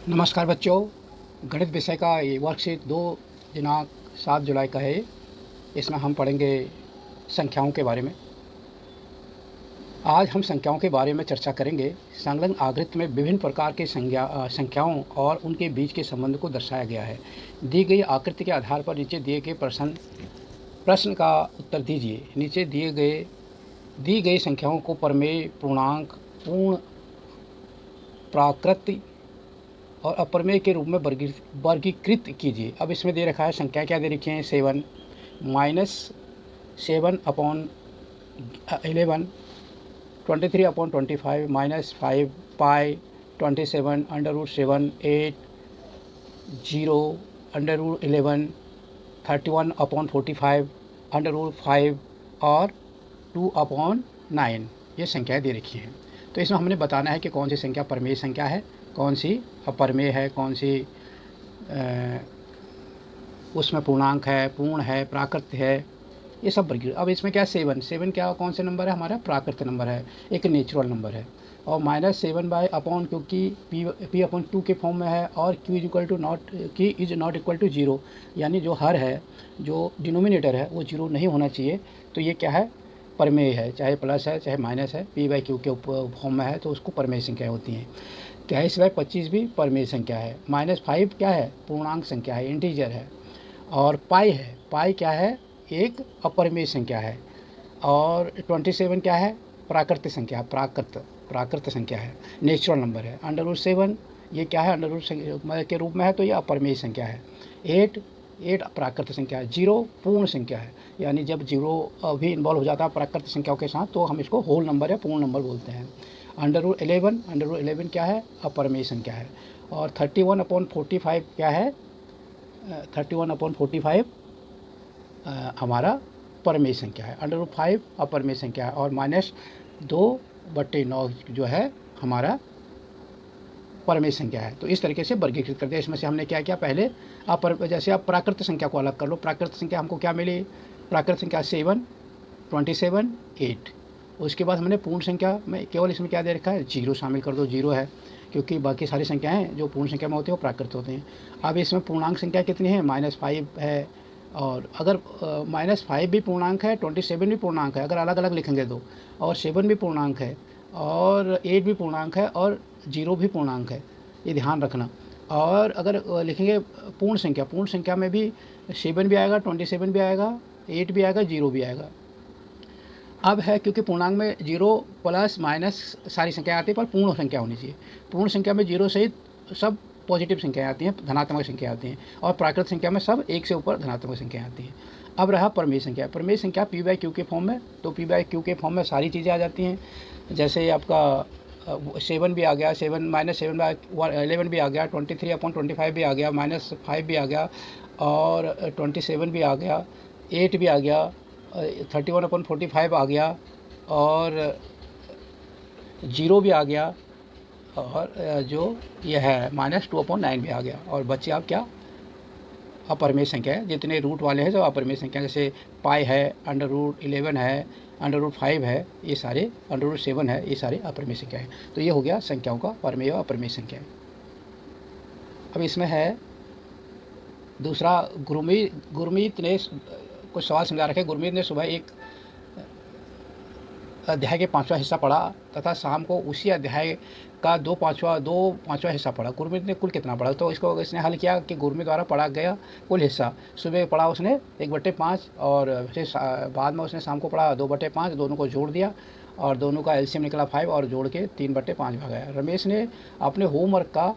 नमस्कार बच्चों, गणित विषय का ये वर्कशीट 2 दिनांक 7 जुलाई का है। इसमें हम पढ़ेंगे संख्याओं के बारे में। आज हम संख्याओं के बारे में चर्चा करेंगे। संलग्न आकृति में विभिन्न प्रकार के संख्याओं और उनके बीच के संबंध को दर्शाया गया है। दी गई आकृति के आधार पर नीचे दिए गए प्रश्न का उत्तर दीजिए। नीचे दी गई संख्याओं को प्रमेय, पूर्णांक, पूर्ण, प्राकृत और अप्रमेय के रूप में वर्गीकृत कीजिए। अब इसमें दे रखा है संख्या क्या दे रखी है, 7 -7 अपॉन 11, 23 अपॉन 25 -5 पाई 27 √7 8 0 √11 31 अपॉन 45 √5 और 2 अपॉन 9 ये संख्याएँ दे रखी हैं। तो इसमें हमने बताना है कि कौन सी संख्या प्रमेय संख्या है, कौन सी अप्रमेय है, कौन सी उसमें पूर्णांक है, पूर्ण है, प्राकृत है, ये सब वर्गीकृत। अब इसमें क्या 7 क्या कौन से नंबर है, हमारा प्राकृत नंबर है, एक नेचुरल नंबर है। और -7 बाय अपॉन, क्योंकि p अपॉन 2 के फॉर्म में है और q is not equal to 0, यानी जो हर है, जो डिनोमिनेटर है वो 0 नहीं होना चाहिए। तो ये क्या है, प्रमेय है, चाहे प्लस है चाहे माइनस है, p/q के फॉर्म में है तो उसको प्रमेय संख्या होती हैं। 23/25 भी प्रमेय संख्या है। -5 क्या है, पूर्णांक संख्या है, इंटीजर है। और पाई है, पाई क्या है, एक अप्रमेय संख्या है। और 27 क्या है, प्राकृत संख्या, प्राकृत संख्या है, नेचुरल नंबर है। √7 ये क्या है, अंडर के रूप में है तो ये अप्रमेय संख्या है। 8 प्राकृत संख्या है। 0 पूर्ण संख्या है, यानी जब 0 भी इन्वॉल्व हो जाता है प्राकृत संख्याओं के साथ तो हम इसको होल नंबर या पूर्ण नंबर बोलते हैं। √11 क्या है, अप्रमेय संख्या है। और 31/45 क्या है, 31/45 हमारा परमेय संख्या है। √5 अप्रमेय संख्या है। और -2/9 जो है हमारा परमेय संख्या है। तो इस तरीके से वर्गीकृत करते हैं। इसमें से हमने क्या किया, पहले जैसे आप प्राकृत संख्या को अलग कर लो। प्राकृत संख्या हमको क्या मिली, प्राकृत संख्या 7, 27, 8। उसके बाद हमने पूर्ण संख्या में केवल इसमें क्या दे रखा है, 0 शामिल कर दो, 0 है, क्योंकि बाकी सारी संख्याएं जो पूर्ण संख्या में होती हैं वो प्राकृत होते हैं। अब इसमें पूर्णांक संख्या कितनी है, -5 है। और अगर -5 भी पूर्णांक है, 27 भी पूर्णांक है, अगर अलग अलग लिखेंगे तो, और 7 भी पूर्णांक है, और 8 भी पूर्णांक है, और 0 भी पूर्णांक है, ये ध्यान रखना। और अगर लिखेंगे पूर्ण संख्या में भी 7 भी आएगा, 27 भी आएगा, 8 भी आएगा, 0 भी आएगा। अब है क्योंकि पूर्णांक में 0 प्लस माइनस सारी संख्या आती है, पर पूर्ण संख्या होनी चाहिए। पूर्ण संख्या में 0 सहित सब पॉजिटिव संख्याएँ आती हैं, धनात्मक संख्या आती हैं। और प्राकृत संख्या में सब 1 से ऊपर धनात्मक संख्याएँ आती हैं। अब रहा प्रमेय संख्या। प्रमेय संख्या p/q के फॉर्म में, तो p/q के फॉर्म में सारी चीज़ें आ जाती हैं। जैसे आपका 7 भी आ गया, 7 -7/11 भी आ गया, 23/25 भी आ गया, -5 भी आ गया, और 27 भी आ गया, 8 भी आ गया, 31/45 आ गया, और 0 भी आ गया, और जो यह है -2/9 भी आ गया। और बच्चे आप क्या, अप्रमेय संख्या है, जितने रूट वाले हैं सब अप्रमेय संख्या, जैसे पाई है, √11 है, √5 है, ये सारे, √7 है, ये सारे अप्रमेय संख्या है। तो ये हो गया संख्याओं का प्रमेय और अप्रमेय संख्या। अब इसमें है दूसरा, गुरमीत ने कुछ सवाल समझा रखे। गुरमीत ने सुबह एक अध्याय के 5वां हिस्सा पढ़ा तथा शाम को उसी अध्याय का 2 पाँचवा हिस्सा पढ़ा। गुरमीत ने कुल कितना पढ़ा, तो इसको इसने हल किया कि गुरमीत द्वारा पढ़ा गया कुल हिस्सा, सुबह पढ़ा उसने 1/5, और फिर बाद में उसने शाम को पढ़ा 2/5, दोनों को जोड़ दिया और दोनों का एलसीएम निकला 5 और जोड़ के 3/5 भाग आया। रमेश ने अपने होमवर्क का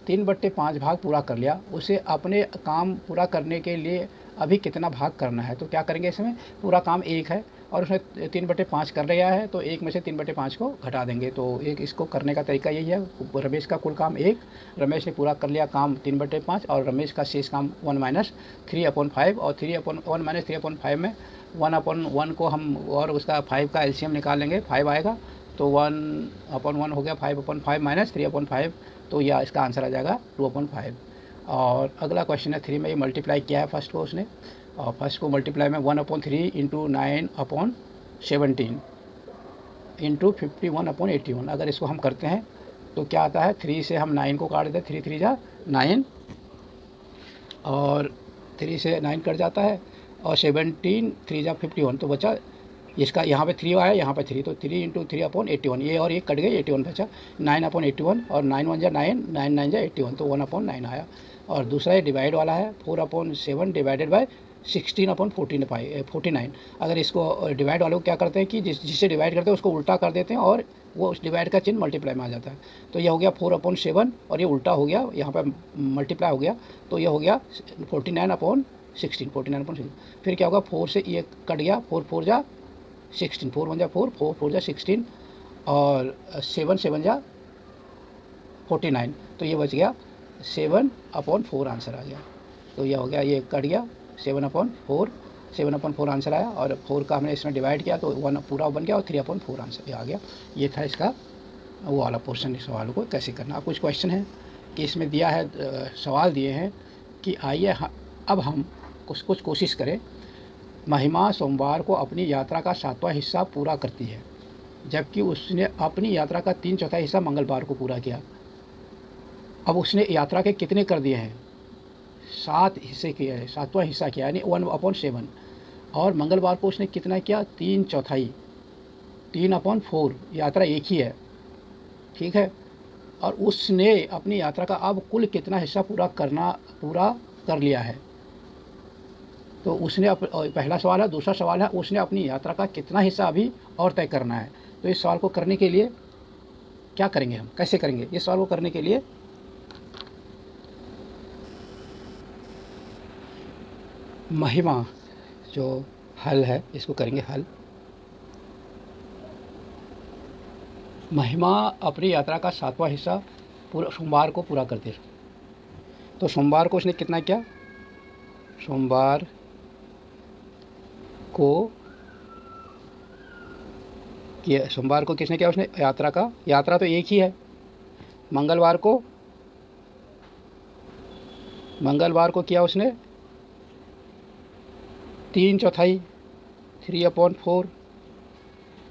3/5 भाग पूरा कर लिया। उसे अपने काम पूरा करने के लिए अभी कितना भाग करना है, तो क्या करेंगे, इसमें पूरा काम 1 है और उसने 3/5 कर लिया है, तो 1 में से 3/5 को घटा देंगे। तो एक इसको करने का तरीका यही है। रमेश का कुल काम 1, रमेश ने पूरा कर लिया काम 3/5, और रमेश का शेष काम 1 - 3/5, और 1 - 3/5 में 1/1 को हम, और उसका 5 का एलसीएम निकाल लेंगे, 5 आएगा, तो 1/1 हो गया, 5/5 - 3/5, तो यह इसका आंसर आ जाएगा 2/5। और अगला क्वेश्चन है 3 में, ये मल्टीप्लाई किया है फर्स्ट को उसने, और फर्स्ट को मल्टीप्लाई में 1/3 × 9/17 × 51/81। अगर इसको हम करते हैं तो क्या आता है, 3 से हम 9 को काट देते, 3 3 जा 9, और 3 से 9 कट जाता है, और 17 3 जा 51, तो बचा इसका यहाँ पे 3 आया, यहाँ पे 3, तो 3 × 3/81, ये और ये कट गए, 81 बचा, 9/81, और 9 1 जा 9, 9 9 जा 81, तो 1/9 आया। और दूसरा ये डिवाइड वाला है, 4/7 डिवाइडेड बाय 16/49। अगर इसको डिवाइड वालों को क्या करते हैं कि जिससे डिवाइड करते हैं उसको उल्टा कर देते हैं, और वो उस डिवाइड का चिन्ह मल्टीप्लाई में आ जाता है। तो ये हो गया 4/7, और ये उल्टा हो गया, यहाँ पर मल्टीप्लाई हो गया, तो ये हो गया 49/16। फिर क्या होगा, 4 से ये कट गया, 4 4 जा 16, 4 1 जा 4, 4 4 जा 16, और 7 7 जा 49, तो ये बच गया 7/4 आंसर आ गया। तो यह हो गया, ये कट गया 7/4 आंसर आया, और 4 का हमने इसमें डिवाइड किया तो 1 पूरा बन गया, और 3/4 आंसर आ गया। ये था इसका वो वाला पोर्शन, इस सवाल को कैसे करना। अब कुछ क्वेश्चन है कि इसमें दिया है, सवाल दिए हैं कि आइए अब हम कुछ कोशिश करें। महिमा सोमवार को अपनी यात्रा का 7वां हिस्सा पूरा करती है, जबकि उसने अपनी यात्रा का 3/4 हिस्सा मंगलवार को पूरा किया। अब उसने यात्रा के कितने कर दिए हैं, 7 हिस्से किए हैं, 7वां हिस्सा किया, यानी 1/7। और मंगलवार को उसने कितना किया, 3/4, 3/4, यात्रा एक ही है, ठीक है। और उसने अपनी यात्रा का अब कुल कितना हिस्सा पूरा कर लिया है। तो उसने पहला सवाल है। दूसरा सवाल है, उसने अपनी यात्रा का कितना हिस्सा अभी और तय करना है। तो इस सवाल को करने के लिए क्या करेंगे, हम कैसे करेंगे इस सवाल को करने के लिए। महिमा जो हल है, इसको करेंगे हल। महिमा अपनी यात्रा का 7वां हिस्सा पूरा सोमवार को पूरा करती है। तो सोमवार को उसने कितना किया, सोमवार को किसने किया, उसने यात्रा तो एक ही है। मंगलवार को किया उसने 3/4, 3/4।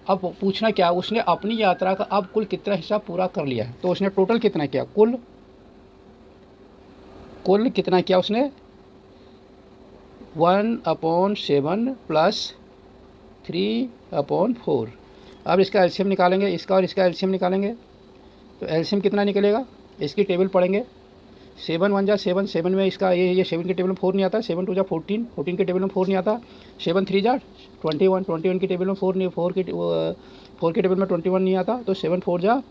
अब पूछना क्या, उसने अपनी यात्रा का अब कुल कितना हिस्सा पूरा कर लिया है। तो उसने टोटल कितना किया, कुल कितना किया उसने, 1/7 + 3/4। अब इसका एलसीएम निकालेंगे, इसका और इसका एलसीएम निकालेंगे। तो एलसीएम कितना निकलेगा, इसकी टेबल पढ़ेंगे। 7 1 जा 7, 7 में इसका ये 7 के टेबल में 4 नहीं आता। 7 2 जा 14, 14 के टेबल में 4 नहीं आता। 7 3 जा 21, 21 के टेबल में 4 नहीं, 4 के टेबल में 21 नहीं आता। तो 7 4 जा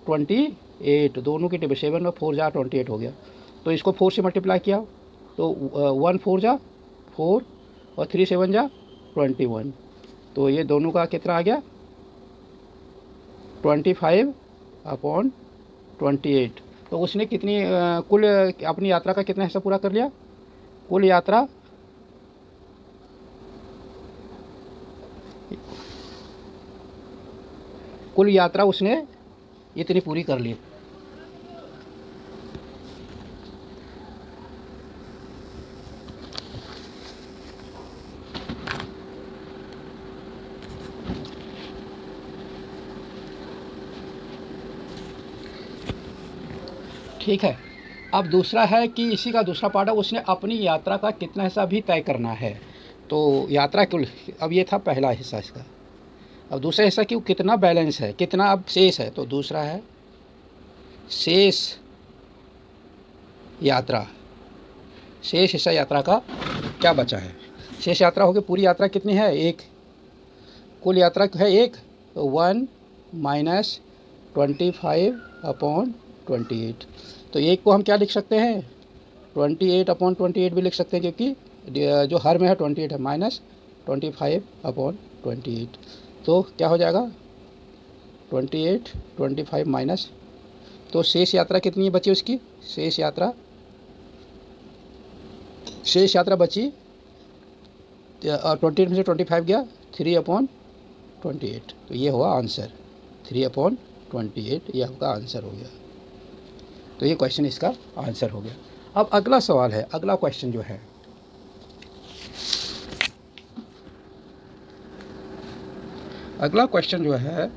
28, दोनों की टेबल 7 और 4 जा 28 हो गया। तो इसको 4 से मल्टीप्लाई किया, तो 1 4 जा 4, और 3 7 जा 21। तो ये दोनों का कितना आ गया, 25/28। तो उसने कितनी कुल अपनी यात्रा का कितना हिस्सा पूरा कर लिया, कुल यात्रा उसने इतनी पूरी कर ली। ठीक है। अब दूसरा है कि इसी का दूसरा पार्ट है, उसने अपनी यात्रा का कितना हिस्सा भी तय करना है। तो यात्रा कुल, अब ये था पहला हिस्सा इसका। अब दूसरा हिस्सा कि कितना बैलेंस है, कितना अब शेष है। तो दूसरा है शेष हिस्सा यात्रा का क्या बचा है। शेष यात्रा होगी, पूरी यात्रा कितनी है, 1, कुल यात्रा है 1, तो 1 - 25/28। तो 1 को हम क्या लिख सकते हैं, 28/28 भी लिख सकते हैं, क्योंकि जो हर में है 28 है, -25/28। तो क्या हो जाएगा, 28 25 माइनस। तो शेष यात्रा कितनी बची उसकी, शेष यात्रा बची, और 28 में से 25 गया, 3/28। तो ये हुआ आंसर, 3/28 यह आपका आंसर हो गया। तो ये क्वेश्चन इसका आंसर हो गया। अब अगला सवाल है, अगला क्वेश्चन जो है,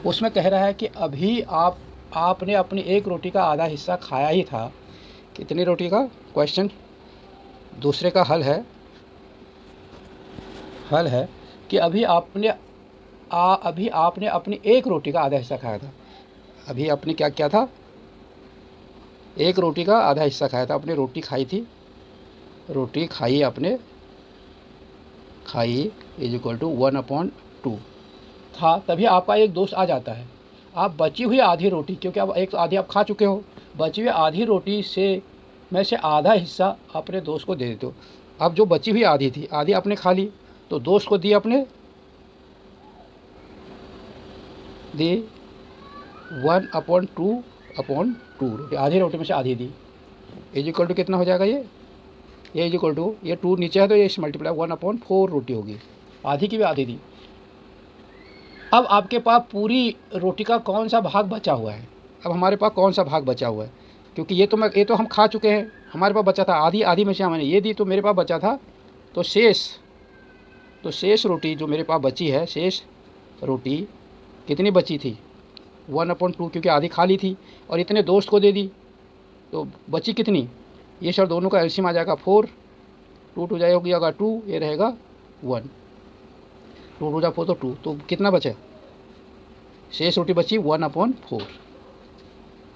उसमें कह रहा है कि अभी आपने अपनी एक रोटी का आधा हिस्सा खाया ही था। कितनी रोटी का क्वेश्चन, दूसरे का हल है कि अभी आपने अपनी एक रोटी का आधा हिस्सा खाया था। अभी आपने क्या किया था, एक रोटी का आधा हिस्सा खाया था। आपने रोटी खाई थी, रोटी खाई आपने, खाई इज इक्वल टू 1/2 था। तभी आपका एक दोस्त आ जाता है। आप बची हुई आधी रोटी, क्योंकि अब एक आधी आप खा चुके हो, बची हुई आधी रोटी में से आधा हिस्सा अपने दोस्त को दे देते हो। अब जो बची हुई आधी थी, आधी आपने खा ली, तो दोस्त को दी आपने, दी 1/2 रोटी, आधी रोटी में से आधी दी, इज इक्वल टू कितना हो जाएगा ये इज इक्वल टू, ये 2 नीचे है तो ये मल्टीप्लाई 1/4 रोटी होगी, आधी की भी आधी दी। अब आपके पास पूरी रोटी का कौन सा भाग बचा हुआ है? अब हमारे पास कौन सा भाग बचा हुआ है, क्योंकि ये तो हम खा चुके हैं, हमारे पास बचा था आधी में से हमने ये दी, तो मेरे पास बचा था, तो शेष रोटी जो मेरे पास बची है, शेष रोटी कितनी बची थी 1/2, क्योंकि आधी खा ली थी और इतने दोस्त को दे दी, तो बची कितनी, ये सर दोनों का एलसीएम आ जाएगा 4, 2 टू जाएगा 2, ये रहेगा 1, 2 टू जा 4 तो 2, तो कितना बचा, शेष रोटी बची 1/4।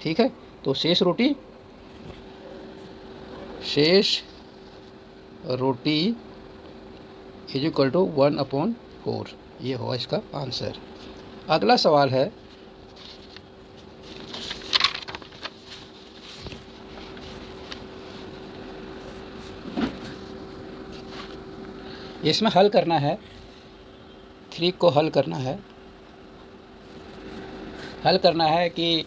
ठीक है, तो शेष रोटी इज इक्वल टू 1/4, ये हुआ इसका आंसर। अगला सवाल है, इसमें हल करना है, 3 को हल करना है कि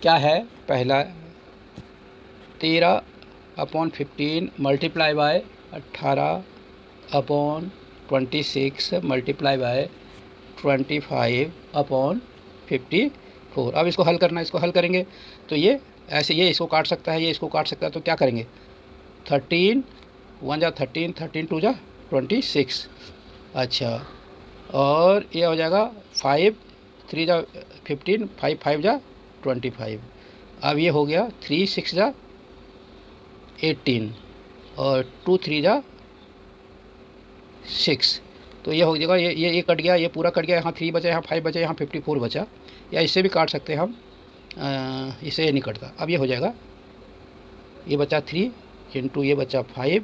क्या है, पहला 13/15 मल्टीप्लाई बाय 18/26 मल्टीप्लाई बाय 25/54। अब इसको हल करना है, इसको हल करेंगे तो ये ऐसे, ये इसको काट सकता है, ये इसको काट सकता है, तो क्या करेंगे, 13 1 जा 13, 13 2 जा 26, अच्छा, और ये हो जाएगा 5 3 जा 15, 5 5 जा 25। अब ये हो गया 3 6 जा 18 और 2 3 जा 6, तो ये हो जाएगा, ये कट गया, ये पूरा कट गया, यहाँ 3 बचा, यहाँ 5 बचा, यहाँ 54 बचा, या इससे भी काट सकते हैं हम, इससे ये नहीं कटता। अब ये हो जाएगा, ये बचा 3 इंटू ये बचा 5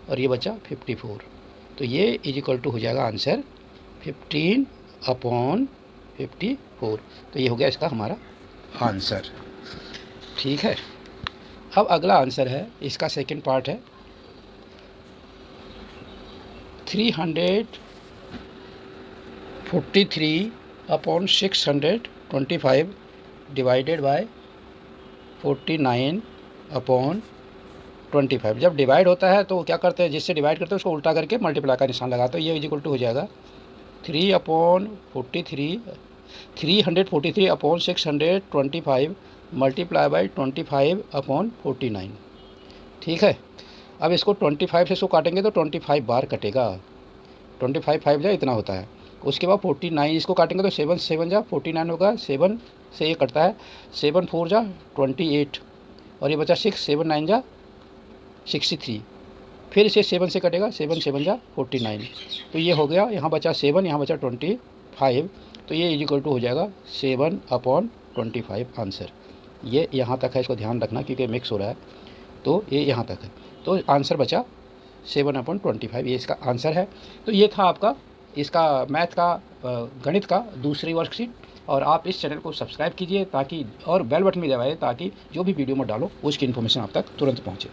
और ये बचा 54, तो ये इज इक्वल टू हो जाएगा आंसर 15/54, तो ये हो गया इसका हमारा आंसर। ठीक है, अब अगला आंसर है, इसका सेकंड पार्ट है, 343/625 डिवाइडेड बाय 49/25। जब डिवाइड होता है तो क्या करते हैं, जिससे डिवाइड करते हैं उसको उल्टा करके मल्टीप्लाई का निशान लगाते हैं, ये इज इक्वल टू हो जाएगा 343/625 मल्टीप्लाई बाई 25/49। ठीक है, अब इसको 25 से इसको काटेंगे तो 25 बार कटेगा, 25 5 जा इतना होता है। उसके बाद 49 इसको काटेंगे तो 7 7 जा 49 होगा, 7 से ये कटता है, 7 4 जा 28 और ये बचा 6, 7 9 जा 63, फिर इसे 7 से कटेगा, 7 7 जा 49, तो ये हो गया, यहाँ बचा 7, यहाँ बचा 25, तो ये इज इक्वल टू हो जाएगा 7/25 आंसर। ये यहाँ तक है, इसको ध्यान रखना क्योंकि मिक्स हो रहा है, तो ये यहाँ तक है, तो आंसर बचा 7/25, ये इसका आंसर है। तो ये था आपका इसका मैथ का गणित का दूसरी वर्कशीट, और आप इस चैनल को सब्सक्राइब कीजिए ताकि, और बेल बटन भी दबाइए ताकि जो भी वीडियो में डालो उसकी इन्फॉर्मेशन आप तक तुरंत पहुँचे।